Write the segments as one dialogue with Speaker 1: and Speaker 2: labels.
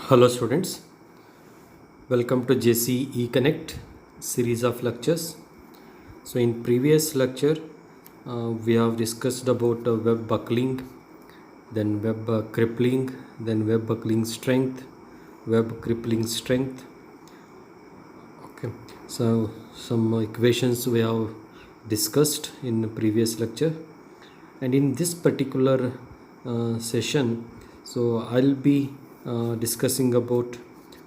Speaker 1: Hello students, welcome to JCE Connect series of lectures. So in previous lecture we have discussed about web buckling, then web crippling, then web buckling strength, web crippling strength. Okay, so some equations we have discussed in the previous lecture, and in this particular session, so I'll be discussing about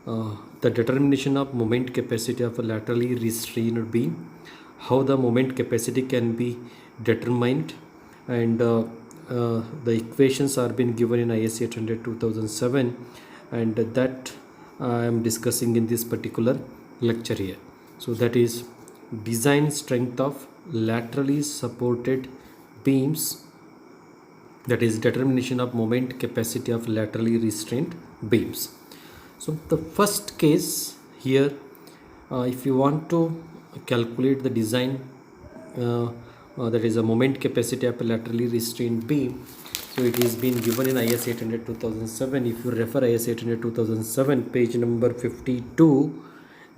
Speaker 1: the determination of moment capacity of a laterally restrained beam, how the moment capacity can be determined, and the equations are being given in IS 800-2007, and that I am discussing in this particular lecture here. So that is design strength of laterally supported beams, that is determination of moment capacity of laterally restrained beams. So the first case here, if you want to calculate the design that is a moment capacity of a laterally restrained beam, so it is been given in IS 800-2007. If you refer IS 800-2007 page number 52,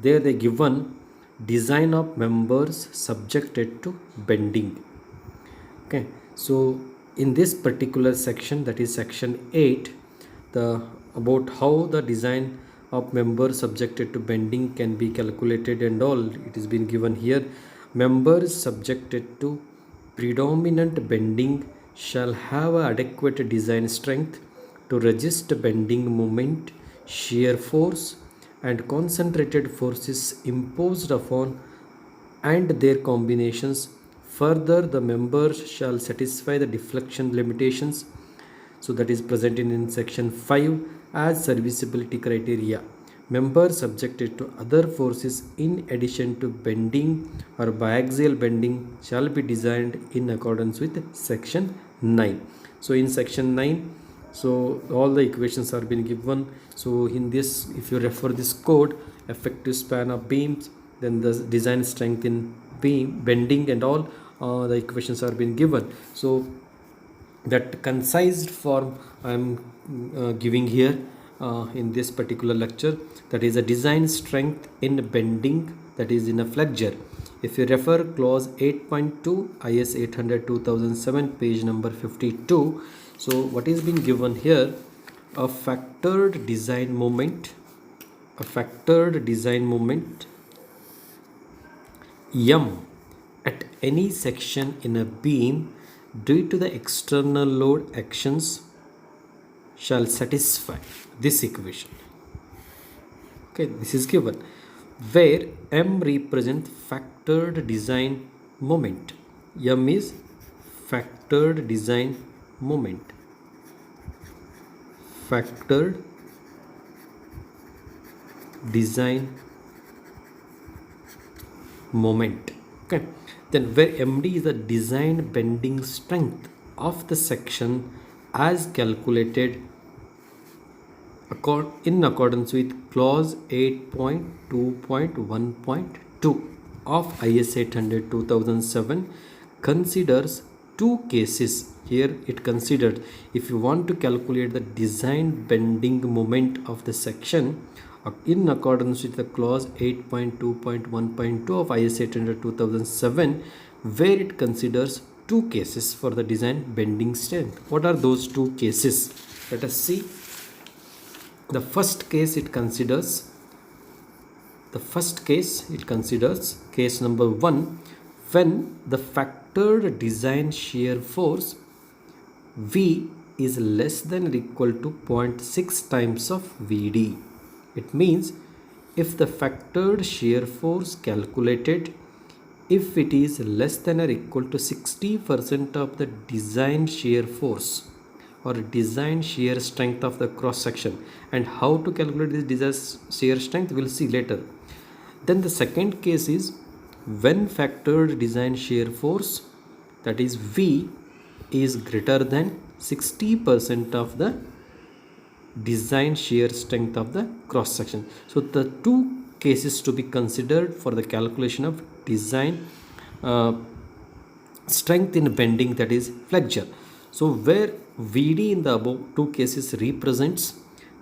Speaker 1: there they given design of members subjected to bending. Okay, so in this particular section, that is section 8, about how the design of members subjected to bending can be calculated and all, it has been given here. Members subjected to predominant bending shall have adequate design strength to resist bending moment, shear force and concentrated forces imposed upon and their combinations. Further, the members shall satisfy the deflection limitations, so that is presented in section 5 as serviceability criteria. Members subjected to other forces in addition to bending or biaxial bending shall be designed in accordance with section 9. So in section 9, so all the equations are being given. So in this, if you refer this code, effective span of beams, then the design strength in beam bending and all the equations are being given. So that concise form I am giving here in this particular lecture, that is a design strength in bending, that is in a flexure. If you refer clause 8.2 IS 800-2007 page number 52, so what is being given here, a factored design moment M at any section in a beam due to the external load actions shall satisfy this equation. Okay, this is given where M represents factored design moment. M is factored design moment. Factored design moment. Okay, then where MD is the design bending strength of the section as calculated in accordance with clause 8.2.1.2 of IS 800-2007 considers two cases. Here it considered, if you want to calculate the design bending moment of the section in accordance with the clause 8.2.1.2 of IS 800-2007, where it considers two cases for the design bending strength. What are those two cases? Let us see. The first case it considers, case number 1, when the factored design shear force V is less than or equal to 0.6 times of VD. It means if the factored shear force calculated, if it is less than or equal to 60% of the design shear force or design shear strength of the cross section, and how to calculate this design shear strength we'll see later. Then the second case is when factored design shear force, that is V, is greater than 60% of the design shear strength of the cross section. So the two cases to be considered for the calculation of design strength in bending, that is flexure. So where VD in the above two cases represents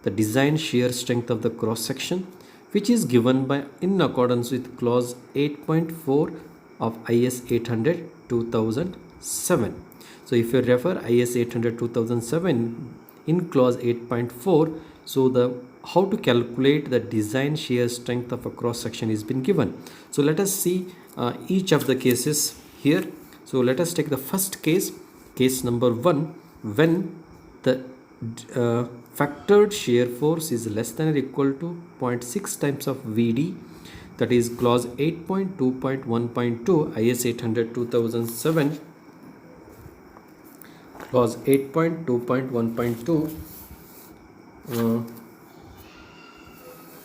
Speaker 1: the design shear strength of the cross section, which is given by in accordance with clause 8.4 of IS 800 2007. So if you refer IS 800 2007 in clause 8.4, so the how to calculate the design shear strength of a cross section is been given. So let us see each of the cases here. So let us take the first case, case number 1, when the factored shear force is less than or equal to 0.6 times of VD, that is clause 8.2.1.2 IS 800 2007, clause 8.2.1.2.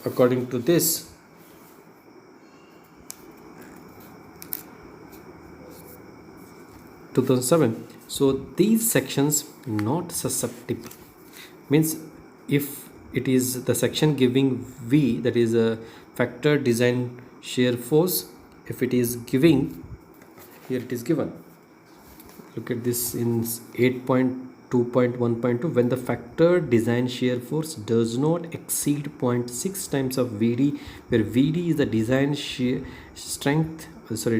Speaker 1: According to this, so these sections not susceptible, means if it is the section giving V, that is a factor design shear force, if it is giving, here it is given, look at this in 8.2.1.2, when the factor design shear force does not exceed 0.6 times of VD, where VD is the design shear strength,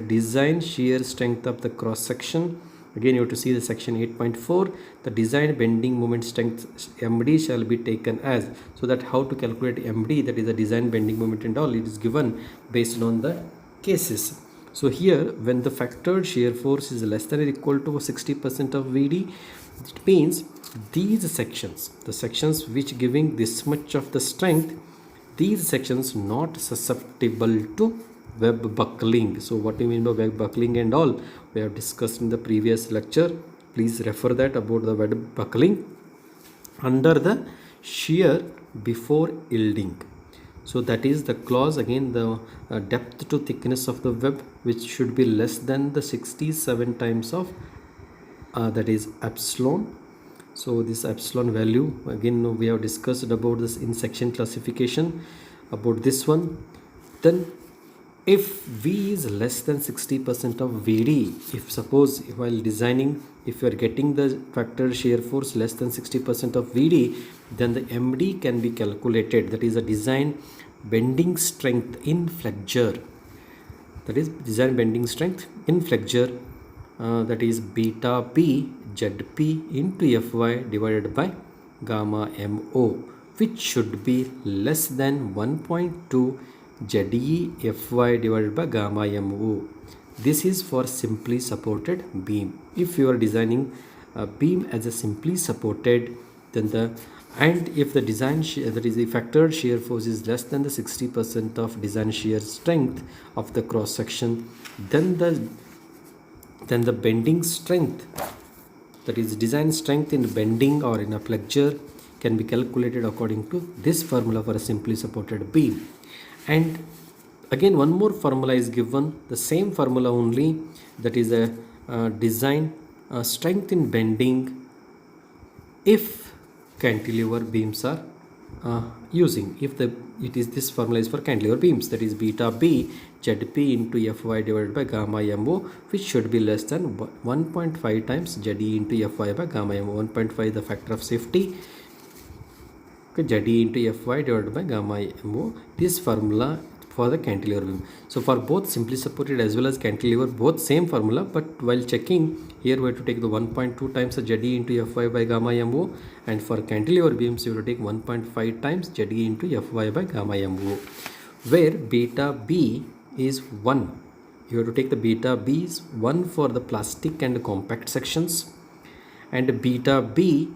Speaker 1: design shear strength of the cross section. Again, you have to see the section 8.4, the design bending moment strength MD shall be taken as, so that how to calculate MD, that is the design bending moment and all, it is given based on the cases. So here, when the factored shear force is less than or equal to 60% of VD, it means these sections, the sections which giving this much of the strength, these sections not susceptible to web buckling. So what do you mean by web buckling and all, we have discussed in the previous lecture. Please refer that about the web buckling under the shear before yielding. So that is the clause, again the depth to thickness of the web, which should be less than the 67 times of that is epsilon. So this epsilon value, again we have discussed about this in section classification about this one. Then if V is less than 60% of VD, if suppose while designing, if you are getting the factor shear force less than 60% of VD, then the MD can be calculated, that is a design bending strength in Flexure, that is design bending strength in Flexure, that is beta P ZP into Fy divided by gamma MO, which should be less than 1.2 ZE Fy divided by gamma MO. This is for simply supported beam. If you are designing a beam as a simply supported, then the, and if the design shear, that is the factored shear force is less than the 60% of design shear strength of the cross section, then the bending strength, that is design strength in bending or in a flexure, can be calculated according to this formula for a simply supported beam. And again one more formula is given, the same formula only, that is a design strength in bending if cantilever beams are using, if it is, this formula is for cantilever beams, that is beta B ZP into Fy divided by gamma MO, which should be less than 1.5 times ZE into Fy by gamma MO. 1.5 the factor of safety, ZE into Fy divided by gamma MO, this formula for the cantilever beam. So for both simply supported as well as cantilever, both same formula, but while checking here we have to take the 1.2 times the ZE into Fy by gamma MO, and for cantilever beams you have to take 1.5 times ZE into Fy by gamma MO, where beta B is 1. You have to take the beta B is 1 for the plastic and compact sections, and beta B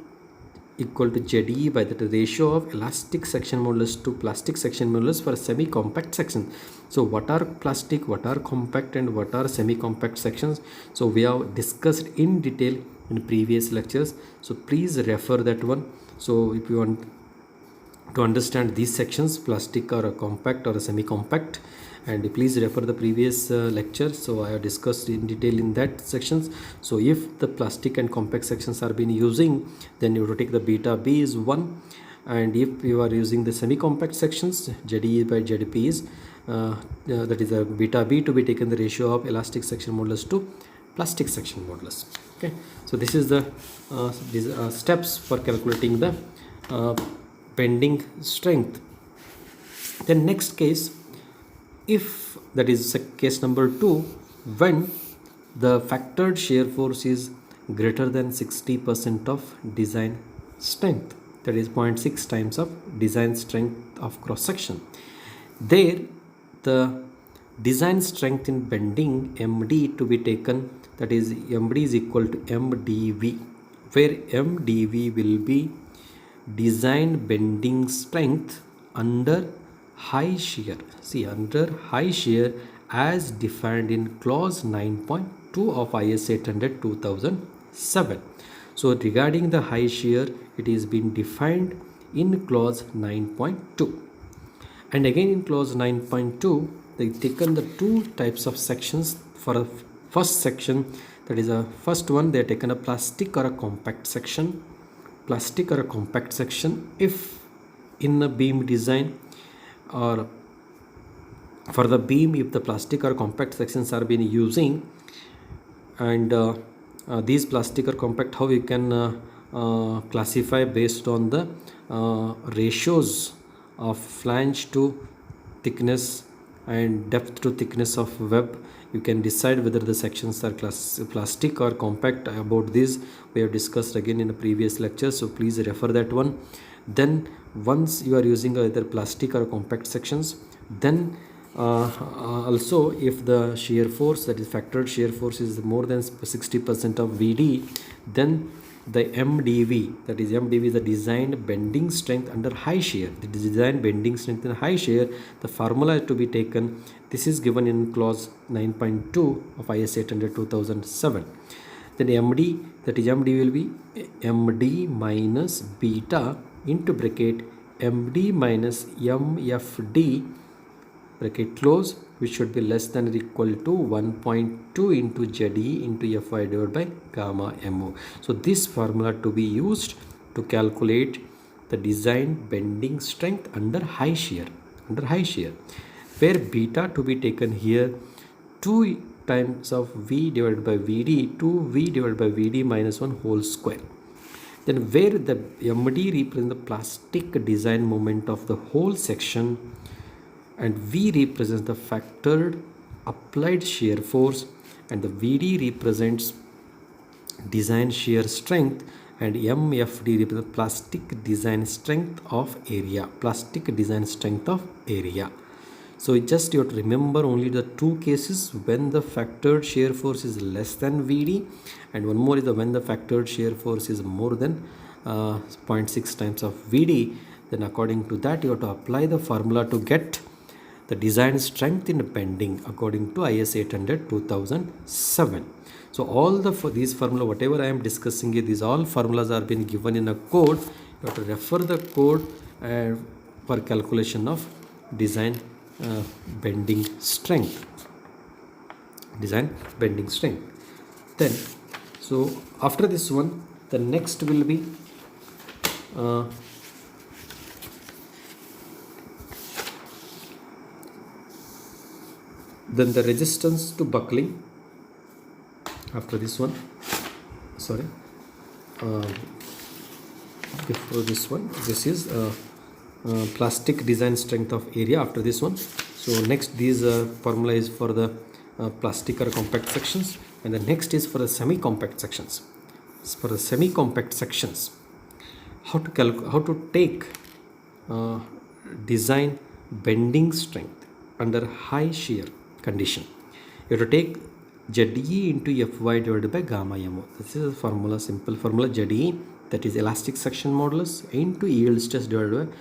Speaker 1: equal to ZE by the ratio of elastic section modulus to plastic section modulus for semi-compact section. So what are plastic, what are compact, and what are semi-compact sections? So we have discussed in detail in previous lectures, so please refer that one. So if you want to understand these sections, plastic or a compact or a semi-compact, and please refer the previous lecture. So I have discussed in detail in that sections. So if the plastic and compact sections are being using, then you have to take the beta B is 1, and if you are using the semi-compact sections, ZE by ZP is that is a beta B to be taken the ratio of elastic section modulus to plastic section modulus. Okay, so this is the steps for calculating the bending strength. Then next case, if that is case number 2, when the factored shear force is greater than 60% of design strength, that is 0.6 times of design strength of cross section, there the design strength in bending MD to be taken, that is MD is equal to MdV, where MdV will be design bending strength under high shear. See, under high shear as defined in clause 9.2 of IS 800 2007. So regarding the high shear, it is been defined in clause 9.2. And again in clause 9.2, they taken the two types of sections. For a first section, that is a first one, they have taken a plastic or a compact section. Plastic or a compact section, if in a beam design or for the beam, if the plastic or compact sections are been using, and these plastic or compact, how you can classify based on the ratios of flange to thickness and depth to thickness of web, you can decide whether the sections are plastic or compact. About this we have discussed again in a previous lecture, so please refer that one. Then once you are using either plastic or compact sections, then also if the shear force, that is factored shear force, is more than 60% of VD, then the MdV, that is MdV is the designed bending strength under high shear. The designed bending strength in high shear, the formula to be taken, this is given in clause 9.2 of IS 800 2007. Then MD, that is MD will be MD minus beta into bracket MD minus MFD bracket close, which should be less than or equal to 1.2 into ZE into Fy divided by gamma MO. So this formula to be used to calculate the design bending strength under high shear, where beta to be taken here 2 times of V divided by VD, 2V divided by VD minus 1 whole square. Then where the MD represents the plastic design moment of the whole section, and V represents the factored applied shear force, and the VD represents design shear strength, and MFD represents plastic design strength of area, So just you have to remember only the two cases when the factored shear force is less than VD, and one more is the when the factored shear force is more than 0.6 times of VD. Then according to that you have to apply the formula to get the design strength in bending according to IS 800 2007. So all for these formula, whatever I am discussing here, these all formulas are been given in a code. You have to refer the code for calculation of design bending strength. Then so after this one, the next will be then the resistance to buckling. After this one, before this one, this is plastic design strength of area. After this one, so next these formula is for the plastic or compact sections, and the next is for the semi-compact sections. For the semi-compact sections, how to take design bending strength under high shear condition. You have to take ZE into Fy divided by gamma MO. This is a formula, simple formula. ZE, that is elastic section modulus, into yield stress divided by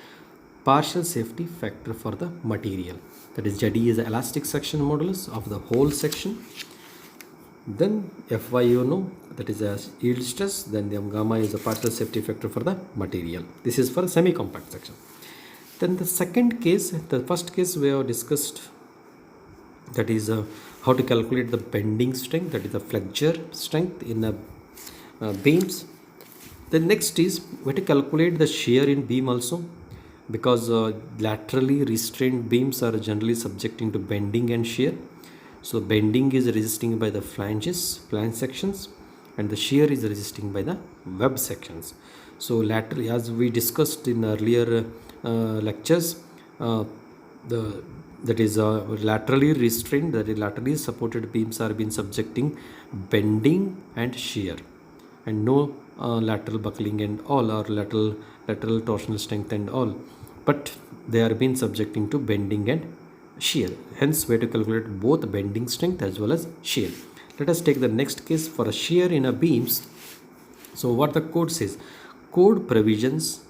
Speaker 1: partial safety factor for the material. That is ZE is the elastic section modulus of the whole section. Then Fy you know, that is a yield stress. Then the gamma is a partial safety factor for the material. This is for semi-compact section. Then the second case, the first case we have discussed, that is how to calculate the bending strength, that is the flexure strength in beams. The next is we have to calculate the shear in beam also, because laterally restrained beams are generally subjecting to bending and shear. So bending is resisting by the flange sections, and the shear is resisting by the web sections. So laterally, as we discussed in earlier lectures, uh, the that is laterally restrained, that is laterally supported beams are being subjecting bending and shear, and no lateral buckling and all, or lateral torsional strength and all, but they are being subjecting to bending and shear. Hence we have to calculate both bending strength as well as shear. Let us take the next case for a shear in a beams. So what the code says, code provisions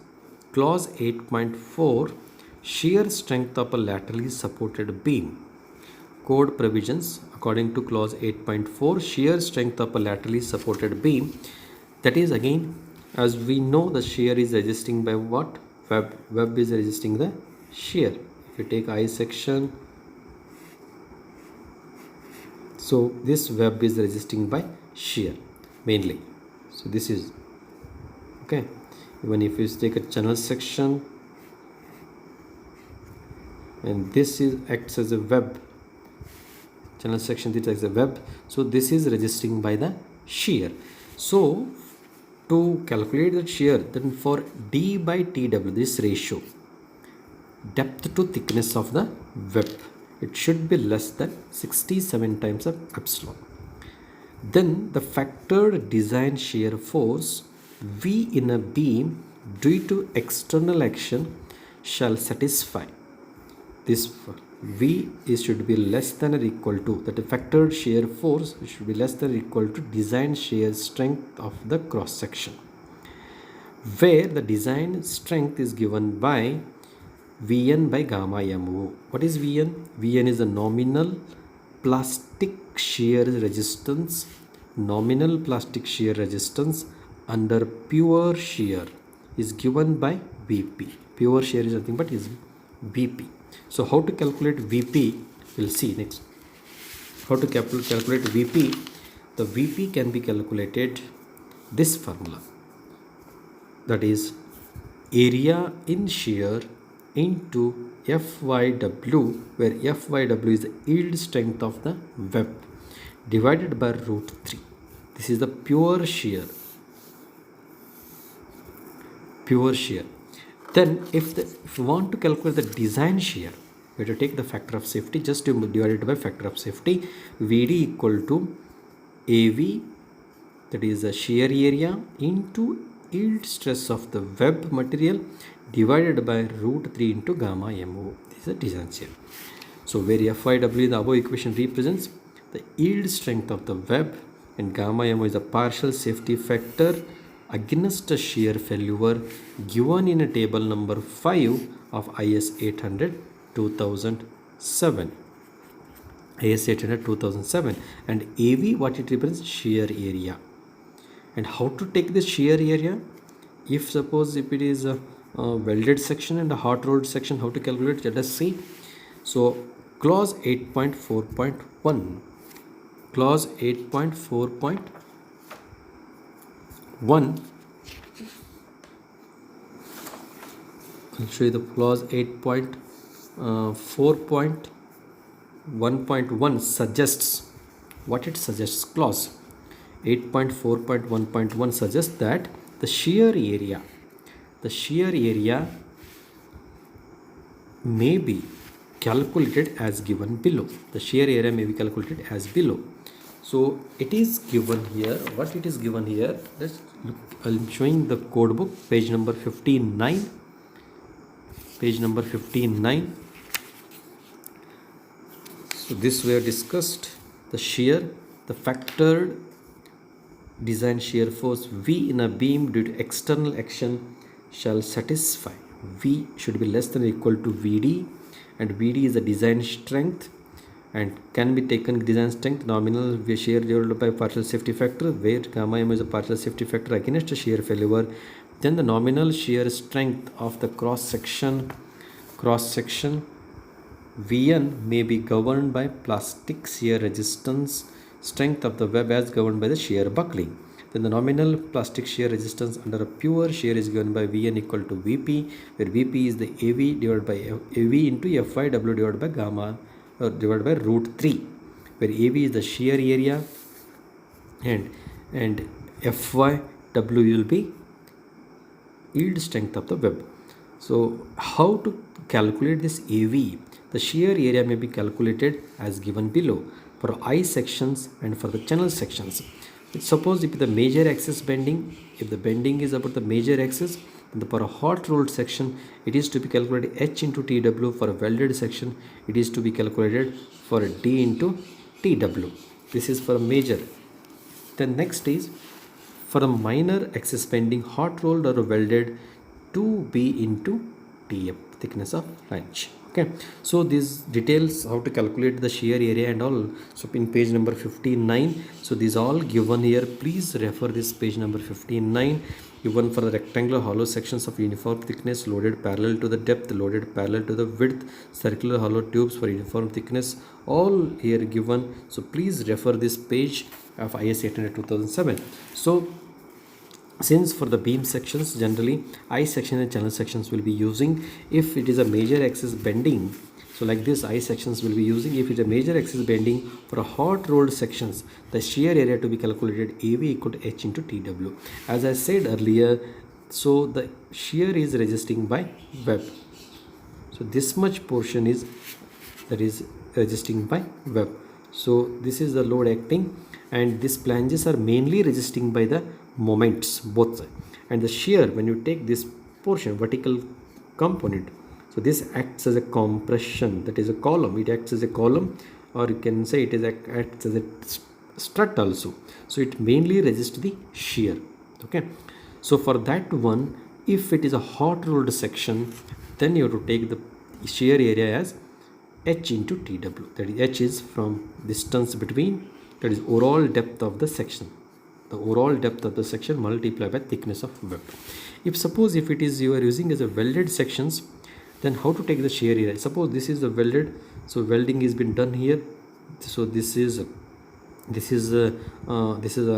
Speaker 1: clause 8.4, shear strength of a laterally supported beam. Code provisions according to clause 8.4, shear strength of a laterally supported beam. That is, again, as we know, the shear is resisting by what? Web is resisting the shear. If you take I section, so this web is resisting by shear mainly. So this is okay. Even if you take a channel section, and this is acts as a web, channel section this as a web, so this is resisting by the shear. So to calculate that shear, then for d by tw, this ratio, depth to thickness of the web, it should be less than 67 times of epsilon. Then the factored design shear force V in a beam due to external action shall satisfy. This V should be less than or equal to, that the factored shear force should be less than or equal to design shear strength of the cross section, where the design strength is given by Vn by gamma mu. What is Vn? Vn is the nominal plastic shear resistance. Nominal plastic shear resistance under pure shear is given by Vp. Pure shear is nothing but is Vp. So how to calculate Vp? We'll see next. How to calculate Vp? The Vp can be calculated this formula. That is area in shear into Fyw, where Fyw is the yield strength of the web, divided by root 3. This is the pure shear. Pure shear. Then if you want to calculate the design shear, we have to take the factor of safety, just to divide it by factor of safety. Vd equal to Av, that is the shear area, into yield stress of the web material, divided by root 3 into gamma mu. This is the design shear. So where Fyw in the above equation represents the yield strength of the web, and gamma mu is a partial safety factor against a shear failure given in a table number 5 of IS 800 2007. IS 800 2007. And AV, what it represents? Shear area. And how to take this shear area? If it is a welded section and a hot rolled section, how to calculate? Let us see. So clause 8.4.1. Clause 8.4.1. I'll show you the clause 8.4.1.1 suggests. What it suggests? Clause 8.4.1.1 suggests that the shear area may be calculated as given below. The shear area may be calculated as below. So it is given here. What it is given here? Let's look. I'm showing the code book, page number 59. Page number 59. So this we have discussed the shear, the factored design shear force V in a beam due to external action shall satisfy. V should be less than or equal to Vd, and Vd is the design strength and can be taken design strength nominal shear divided by partial safety factor, where gamma mu is a partial safety factor against a shear failure. Then the nominal shear strength of the cross section Vn may be governed by plastic shear resistance strength of the web as governed by the shear buckling. Then the nominal plastic shear resistance under a pure shear is given by Vn equal to Vp, where Vp is the Av divided by Av into Fyw divided by gamma divided by root 3, where Av is the shear area and Fyw will be yield strength of the web. So how to calculate this AV? The shear area may be calculated as given below for I sections and for the channel sections. Suppose if the major axis bending, if the bending is about the major axis, then for a hot rolled section, it is to be calculated H into TW. For a welded section, it is to be calculated for D into TW. This is for a major. Then next is for a minor axis bending, hot rolled or welded, 2B into TF, thickness of flange. Okay, so these details how to calculate the shear area and all, so in page number 59. So these all given here. Please refer this page number 59. Even for the rectangular hollow sections of uniform thickness, loaded parallel to the depth, loaded parallel to the width, circular hollow tubes for uniform thickness, all here given. So please refer this page of IS 800 2007. So since for the beam sections, generally I section and channel sections will be using if it is a major axis bending. So like this, I sections will be using if it is a major axis bending. For a hot rolled sections, the shear area to be calculated AV equal to H into TW. As I said earlier, so the shear is resisting by web. So this much portion is that is resisting by web. So this is the load acting, and these flanges are mainly resisting by the moments both sides. And the shear, when you take this portion, vertical component, so this acts as a compression, that is a column. It acts as a column, or you can say it is acts as a strut also. So it mainly resists the shear. Okay, so for that one, if it is a hot rolled section, then you have to take the shear area as H into TW. That is, H is from distance between, that is overall depth of the section. The overall depth of the section multiplied by thickness of web. If suppose if it is you are using as a welded sections, then how to take the shear area? Suppose this is the welded, so welding is been done here. So this is a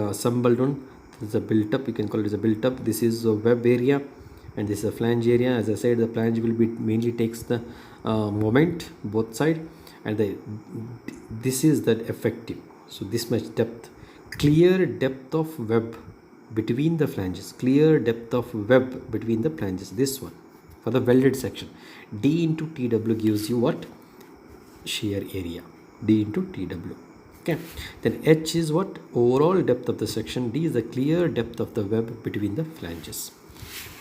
Speaker 1: assembled one. This is a built up. You can call it as a built up. This is a web area, and this is a flange area. As I said, the flange will be mainly takes the moment both side, and this is the effective. So this much depth, clear depth of web between the flanges, clear depth of web between the flanges. This one for the welded section, D into TW gives you what? Shear area, D into TW. Okay, then H is what? Overall depth of the section. D is the clear depth of the web between the flanges.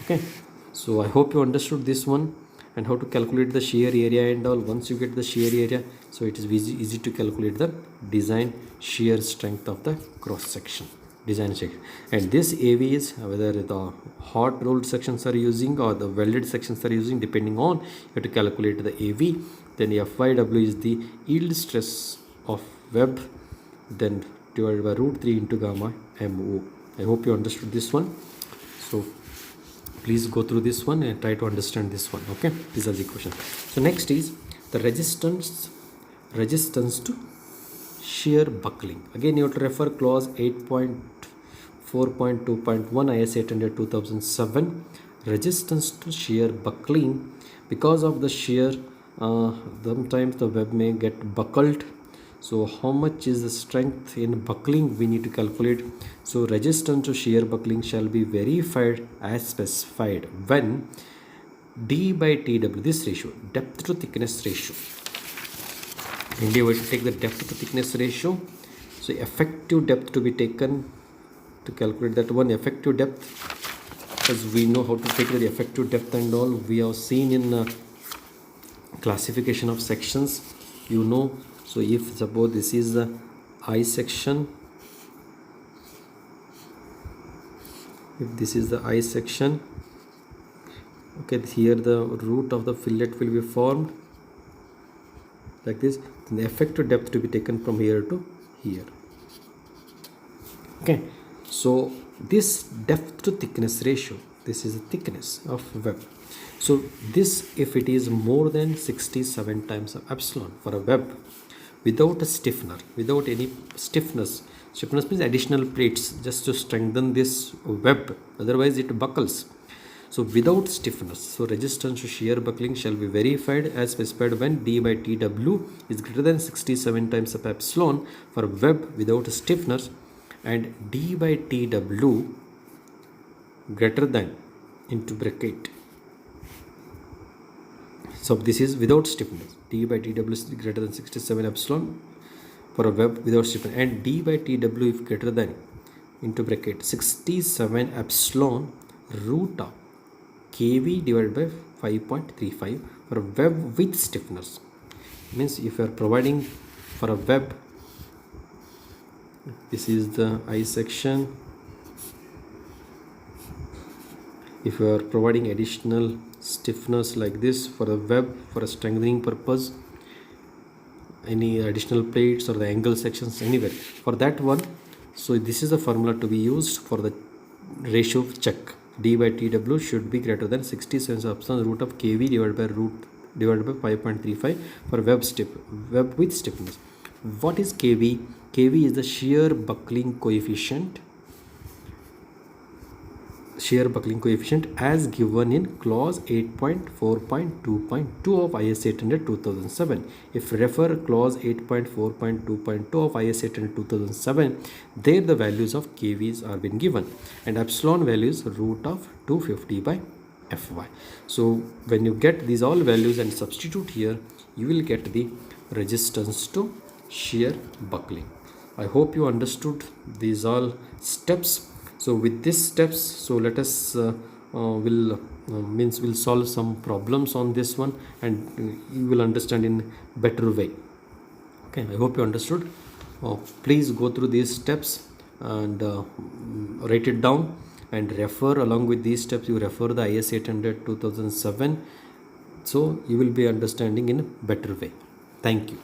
Speaker 1: Okay, so I hope you understood this one and how to calculate the shear area and all. Once you get the shear area, so it is easy to calculate the design shear strength of the cross section, design section. And this AV is whether the hot rolled sections are using or the welded sections are using, depending on, you have to calculate the AV. Then FYW is the yield stress of web, then divided by root 3 into gamma MO. I hope you understood this one. So please go through this one and try to understand this one. Okay, these are the questions. So next is the resistance to shear buckling. Again, you have to refer clause 8.4.2.1 IS 800 2007. Resistance to shear buckling. Because of the shear, sometimes the web may get buckled. So how much is the strength in buckling we need to calculate. So resistance to shear buckling shall be verified as specified when D by TW, this ratio, depth to thickness ratio. And we will take the depth to thickness ratio. So effective depth to be taken to calculate that one, effective depth, because we know how to take the effective depth and all. We have seen in classification of sections, you know. So if suppose this is the I section, if this is the I section, okay, here the root of the fillet will be formed like this. Then the effective depth to be taken from here to here. Okay, so this depth to thickness ratio, this is the thickness of web. So this, if it is more than 67 times of epsilon for a web, without a stiffener, without any stiffness means additional plates just to strengthen this web, otherwise it buckles. So without stiffness, so resistance to shear buckling shall be verified as specified when D by TW is greater than 67 times of epsilon for web without stiffness, and D by TW greater than into bracket. So this is without stiffness. D by TW is greater than 67 epsilon for a web without stiffness, and D by TW if greater than into bracket 67 epsilon root of kV divided by 5.35 for a web with stiffness. Means if you are providing for a web, this is the I section. If you are providing additional stiffness like this for the web for a strengthening purpose, any additional plates or the angle sections anywhere for that one, so this is the formula to be used for the ratio check. D by TW should be greater than 67 epsilon root of kV divided by 5.35 for web with stiffness. What is kV? kV is the shear buckling coefficient as given in clause 8.4.2.2 of IS 800 2007. If refer clause 8.4.2.2 of IS 800 2007, there the values of kVs are been given, and epsilon values root of 250 by Fy. So when you get these all values and substitute here, you will get the resistance to shear buckling. I hope you understood these all steps. So with these steps, so let us we'll solve some problems on this one, and you will understand in better way. Okay, I hope you understood. Please go through these steps and write it down and refer along with these steps. You refer the IS 800 2007, so you will be understanding in a better way. Thank you.